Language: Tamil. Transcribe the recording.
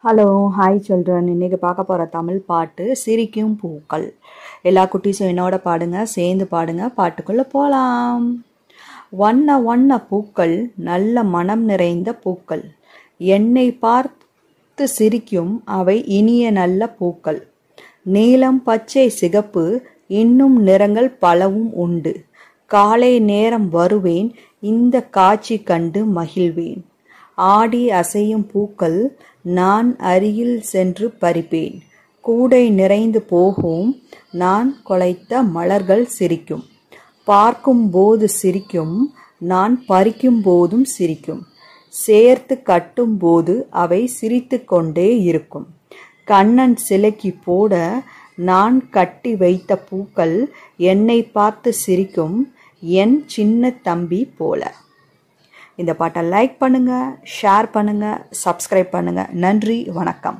Hello hi children. இன்றைக்கி பார்க்க போகிற தமிழ் பாட்டு சிரிக்கும் பூக்கள். எல்லா குட்டீஸும் என்னோட பாடுங்க, சேர்ந்து பாடுங்க. பாட்டுக்குள்ளே போகலாம். வண்ண வண்ண பூக்கள், நல்ல மனம் நிறைந்த பூக்கள், என்னை பார்த்து சிரிக்கும் அவை இனிய நல்ல பூக்கள். நீலம், பச்சை, சிகப்பு, இன்னும் நிறங்கள் பலவும் உண்டு. காலை நேரம் வருவேன், இந்த காட்சி கண்டு மகிழ்வேன். ஆடி அசையும் பூக்கள், நான் அருகில் சென்று பறிப்பேன். கூடை நிறைந்து போகும், நான் கொலைத்த மலர்கள் சிரிக்கும். பார்க்கும் போது சிரிக்கும், நான் பறிக்கும் போதும் சிரிக்கும். சேர்த்து கட்டும் போது அவை சிரித்து கொண்டே இருக்கும். கண்ணன் சிலைக்கு போட நான் கட்டி வைத்த பூக்கள், என்னை பார்த்து சிரிக்கும் என் சின்ன தம்பி போல. இந்த பாட்டை லைக் பண்ணுங்க, ஷேர் பண்ணுங்க, சப்ஸ்கிரைப் பண்ணுங்க. நன்றி, வணக்கம்.